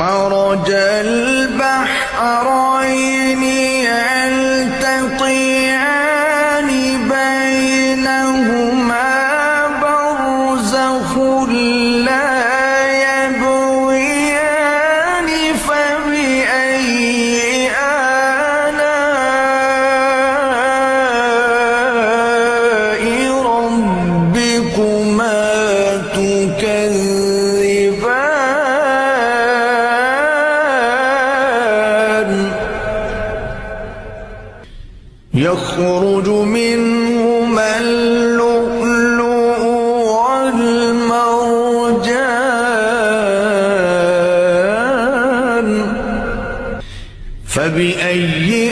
مرج البحرين يلتقيان بينهما برزخ لا يبغيان فبأي آلاء ربكما تكذبان يخرج منهما اللؤلؤ والمرجان فبأي